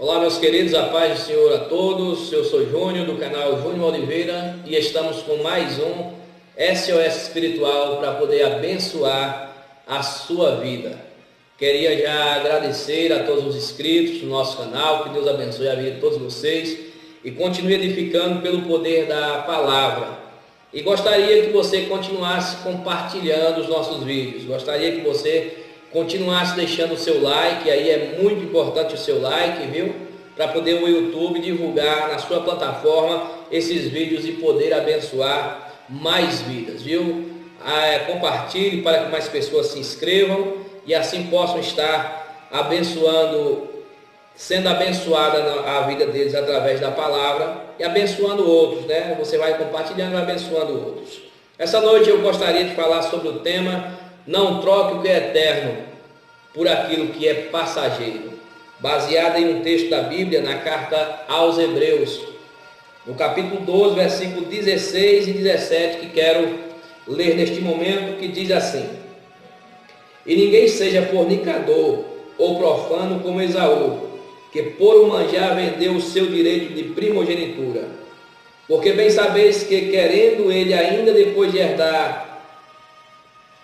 Olá, meus queridos, a paz do Senhor a todos. Eu sou Júnior, do canal Júnior Oliveira, e estamos com mais um SOS Espiritual para poder abençoar a sua vida. Queria já agradecer a todos os inscritos do nosso canal, que Deus abençoe a vida de todos vocês e continue edificando pelo poder da palavra. E gostaria que você continuasse compartilhando os nossos vídeos, gostaria que você continuasse deixando o seu like, aí é muito importante o seu like, viu? Para poder o YouTube divulgar na sua plataforma esses vídeos e poder abençoar mais vidas, viu? Compartilhe para que mais pessoas se inscrevam e assim possam estar abençoando, sendo abençoada a vida deles através da palavra e abençoando outros, né? Você vai compartilhando e abençoando outros. Essa noite eu gostaria de falar sobre o tema: não troque o que é eterno por aquilo que é passageiro, baseado em um texto da Bíblia, na carta aos Hebreus, no capítulo 12, versículo 16 e 17, que quero ler neste momento, que diz assim: E ninguém seja fornicador ou profano como Esaú, que por o manjar vendeu o seu direito de primogenitura. Porque bem sabeis que, querendo ele ainda depois de herdar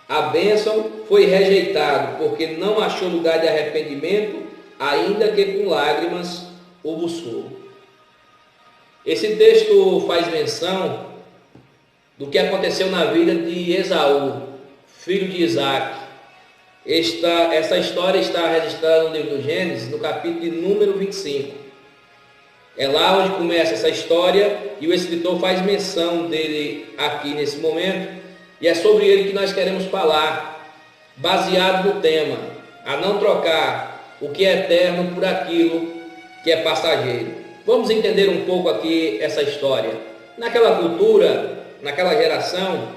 a bênção, foi rejeitado, porque não achou lugar de arrependimento, ainda que com lágrimas o buscou. Esse texto faz menção do que aconteceu na vida de Esaú, filho de Isaac. Essa história está registrada no livro do Gênesis, no capítulo de número 25. É lá onde começa essa história e o escritor faz menção dele aqui nesse momento. E é sobre ele que nós queremos falar, baseado no tema: a não trocar o que é eterno por aquilo que é passageiro. Vamos entender um pouco aqui essa história. Naquela cultura, naquela geração,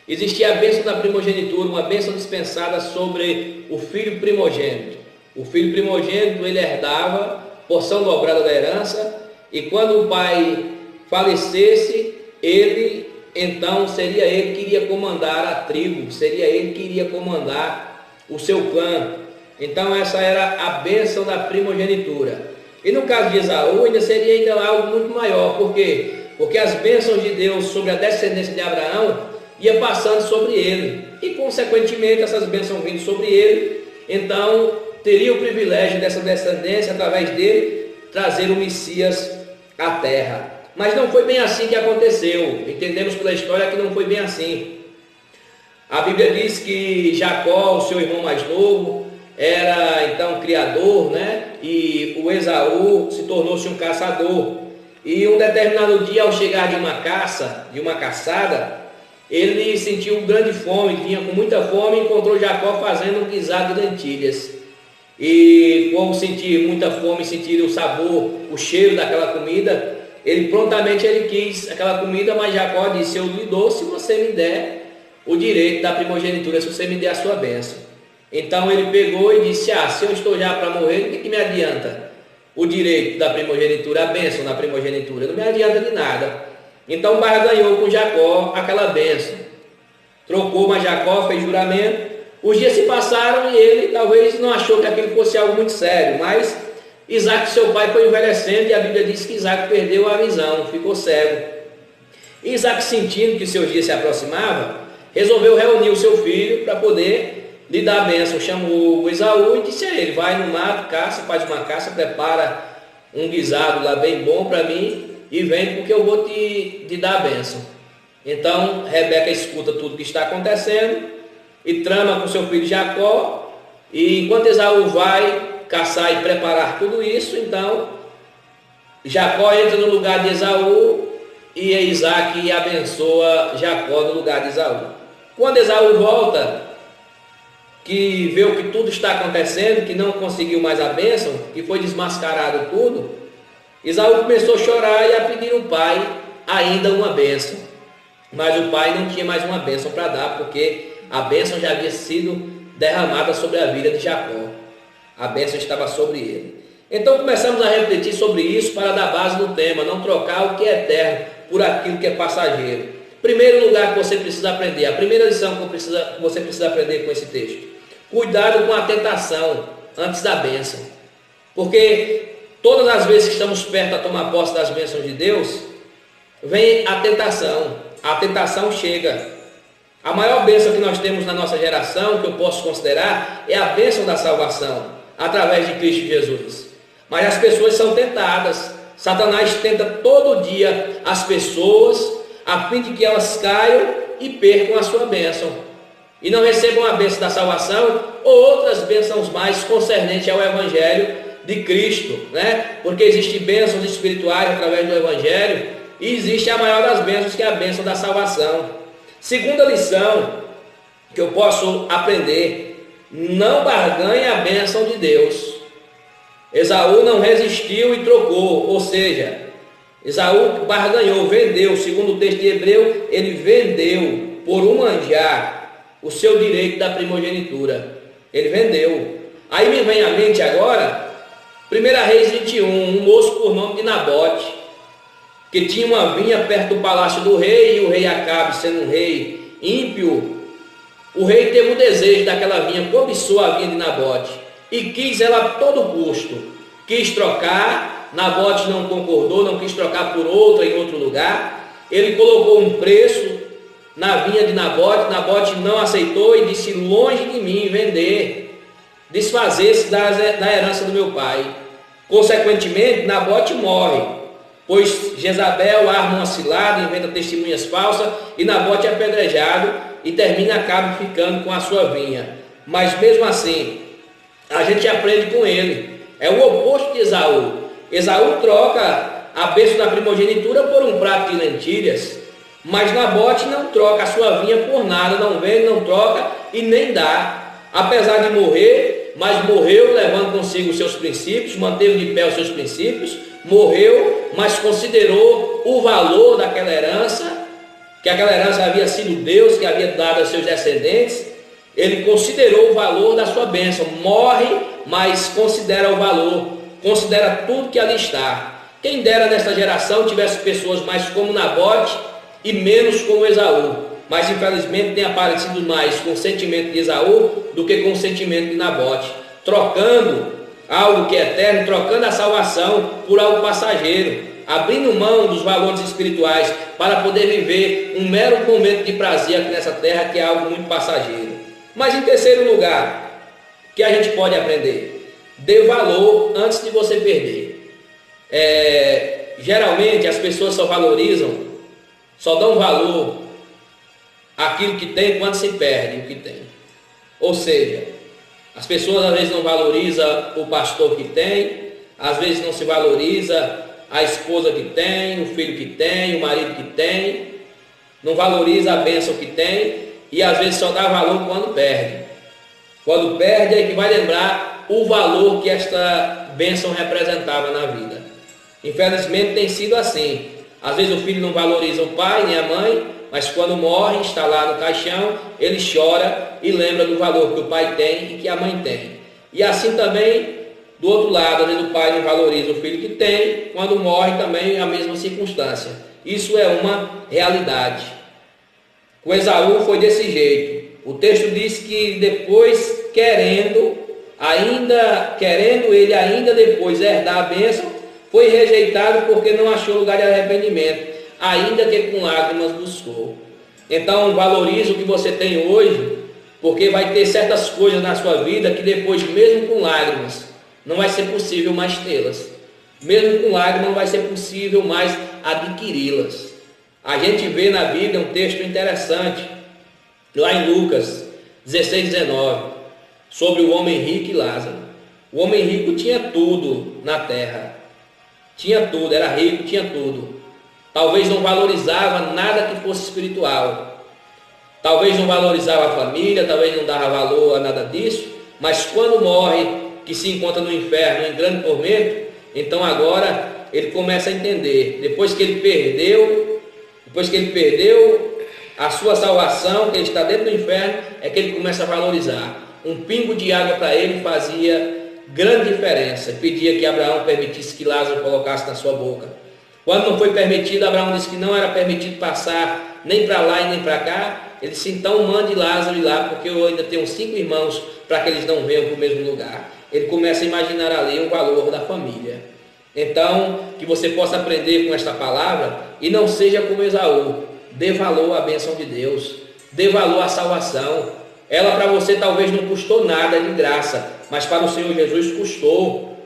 existia a bênção da primogenitura, uma bênção dispensada sobre o filho primogênito. O filho primogênito, ele herdava porção dobrada da herança, e quando o pai falecesse, então seria ele que iria comandar a tribo, seria ele que iria comandar o seu clã. Então essa era a bênção da primogenitura. E no caso de Esaú ainda seria algo muito maior. Por quê? Porque as bênçãos de Deus sobre a descendência de Abraão ia passando sobre ele, e consequentemente essas bênçãos vindo sobre ele, então teria o privilégio dessa descendência, através dele, trazer o Messias à terra. Mas não foi bem assim que aconteceu. Entendemos pela história que não foi bem assim. A Bíblia diz que Jacó, o seu irmão mais novo, era então criador, né? E o Esaú se tornou-se um caçador. E um determinado dia, ao chegar de uma caçada, ele sentiu grande fome, vinha com muita fome, e encontrou Jacó fazendo um guisado de lentilhas. E como sentir muita fome, sentir o sabor, o cheiro daquela comida, ele prontamente quis aquela comida, mas Jacó disse: eu lhe dou se você me der o direito da primogenitura, se você me der a sua bênção. Então ele pegou e disse: se eu estou já para morrer, o que me adianta o direito da primogenitura, a bênção da primogenitura? Não me adianta de nada. Então barganhou com Jacó aquela bênção, trocou, mas Jacó fez juramento. Os dias se passaram e ele talvez não achou que aquilo fosse algo muito sério, mas Isaac, seu pai, foi envelhecendo, e a Bíblia diz que Isaac perdeu a visão, ficou cego. E Isaac, sentindo que seus dias se aproximavam, resolveu reunir o seu filho para poder lhe dar a bênção. Chamou o Esaú e disse a ele: vai no mato, caça, faz uma caça, prepara um guisado lá bem bom para mim e vem, porque eu vou te dar a bênção. Então Rebeca escuta tudo que está acontecendo e trama com seu filho Jacó, e enquanto Esaú vai caçar e preparar tudo isso, então Jacó entra no lugar de Esaú e Isaac abençoa Jacó no lugar de Esaú. Quando Esaú volta, que vê o que tudo está acontecendo, que não conseguiu mais a bênção, que foi desmascarado tudo, Esaú começou a chorar e a pedir ao pai ainda uma bênção. Mas o pai não tinha mais uma bênção para dar, porque a bênção já havia sido derramada sobre a vida de Jacó. A bênção estava sobre ele. Então começamos a refletir sobre isso para dar base no tema: não trocar o que é eterno por aquilo que é passageiro. Primeiro lugar que você precisa aprender, a primeira lição que você precisa aprender com esse texto: cuidado com a tentação antes da bênção. Porque Todas as vezes que estamos perto a tomar posse das bênçãos de Deus, vem a tentação. A tentação chega. A maior bênção que nós temos na nossa geração, que eu posso considerar, é a bênção da salvação, através de Cristo Jesus. Mas as pessoas são tentadas. Satanás tenta todo dia as pessoas, a fim de que elas caiam e percam a sua bênção, e não recebam a bênção da salvação ou outras bênçãos mais concernentes ao Evangelho de Cristo, né? Porque existem bênçãos espirituais através do Evangelho, e existe a maior das bênçãos, que é a bênção da salvação. Segunda lição que eu posso aprender: não barganhe a bênção de Deus. Esaú não resistiu e trocou, ou seja, Esaú barganhou, vendeu. Segundo o texto de Hebreu, ele vendeu por um manjar o seu direito da primogenitura. Ele vendeu. Aí me vem à mente agora 1 Reis 21, um moço por nome de Nabote, que tinha uma vinha perto do palácio do rei, e o rei Acabe, sendo um rei ímpio, o rei teve o desejo daquela vinha, cobiçou a vinha de Nabote e quis ela a todo custo. Quis trocar, Nabote não concordou, não quis trocar por outra em outro lugar. Ele colocou um preço na vinha de Nabote, Nabote não aceitou e disse: longe de mim vender, desfazer-se da herança do meu pai. Consequentemente, Nabote morre, pois Jezabel arma uma cilada, inventa testemunhas falsas, e Nabote é apedrejado e termina, acaba ficando com a sua vinha. Mas mesmo assim, a gente aprende com ele. É o oposto de Esaú. Esaú troca a bênção da primogenitura por um prato de lentilhas, mas Nabote não troca a sua vinha por nada, não vende, não troca e nem dá. Apesar de morrer, mas morreu levando consigo os seus princípios, manteve de pé os seus princípios, morreu, mas considerou o valor daquela herança, que aquela herança havia sido Deus que havia dado aos seus descendentes. Ele considerou o valor da sua bênção, morre, mas considera o valor, considera tudo que ali está. Quem dera nesta geração tivesse pessoas mais como Nabote e menos como Esaú, mas infelizmente tem aparecido mais com o sentimento de Esaú do que com o sentimento de Nabote, trocando algo que é eterno, trocando a salvação por algo passageiro, abrindo mão dos valores espirituais para poder viver um mero momento de prazer aqui nessa terra, que é algo muito passageiro. Mas em terceiro lugar, que a gente pode aprender: dê valor antes de você perder. Geralmente as pessoas só dão valor àquilo que tem quando se perde o que tem. Ou seja, as pessoas às vezes não valorizam o pastor que tem, às vezes não se valoriza a esposa que tem, o filho que tem, o marido que tem, não valoriza a bênção que tem, e às vezes só dá valor quando perde. Quando perde é que vai lembrar o valor que esta bênção representava na vida. Infelizmente tem sido assim. Às vezes o filho não valoriza o pai nem a mãe, mas quando morre, está lá no caixão, ele chora e lembra do valor que o pai tem e que a mãe tem. E assim também, do outro lado, às vezes o pai não valoriza o filho que tem, quando morre também é a mesma circunstância. Isso é uma realidade. Com Esaú foi desse jeito. O texto diz que depois, querendo ele ainda depois herdar a bênção, foi rejeitado porque não achou lugar de arrependimento, ainda que com lágrimas buscou. Então valorize o que você tem hoje, porque vai ter certas coisas na sua vida que depois, mesmo com lágrimas, não vai ser possível mais tê-las. Mesmo com lágrimas não vai ser possível mais adquiri-las. A gente vê na Bíblia um texto interessante, lá em Lucas 16:19, sobre o homem rico e Lázaro. O homem rico tinha tudo na terra, tinha tudo, era rico, tinha tudo. Talvez não valorizava nada que fosse espiritual, talvez não valorizava a família, talvez não dava valor a nada disso, mas quando morre, que se encontra no inferno em grande tormento, então agora ele começa a entender, depois que ele perdeu a sua salvação, que ele está dentro do inferno, é que ele começa a valorizar. Um pingo de água para ele fazia grande diferença. Pedia que Abraão permitisse que Lázaro colocasse na sua boca. Quando não foi permitido, Abraão disse que não era permitido passar nem para lá e nem para cá. Ele disse: então mande Lázaro ir lá, porque eu ainda tenho 5 irmãos para que eles não venham para o mesmo lugar. Ele começa a imaginar ali o valor da família. Então, que você possa aprender com esta palavra e não seja como Esaú. Dê valor à bênção de Deus, dê valor à salvação. Ela para você talvez não custou nada de graça, mas para o Senhor Jesus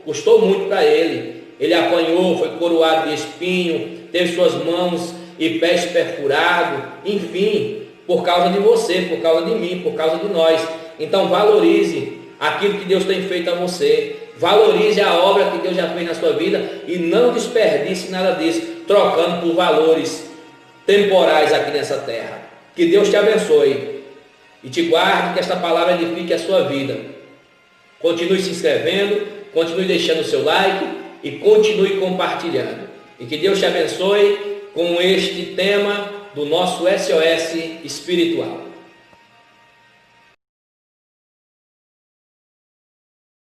custou muito para ele. Ele apanhou, foi coroado de espinho, teve suas mãos e pés perfurados, enfim, por causa de você, por causa de mim, por causa de nós. Então valorize aquilo que Deus tem feito a você, valorize a obra que Deus já fez na sua vida e não desperdice nada disso, trocando por valores temporais aqui nessa terra. Que Deus te abençoe e te guarde, que esta palavra edifique a sua vida. Continue se inscrevendo, continue deixando o seu like e continue compartilhando. E que Deus te abençoe com este tema do nosso SOS espiritual.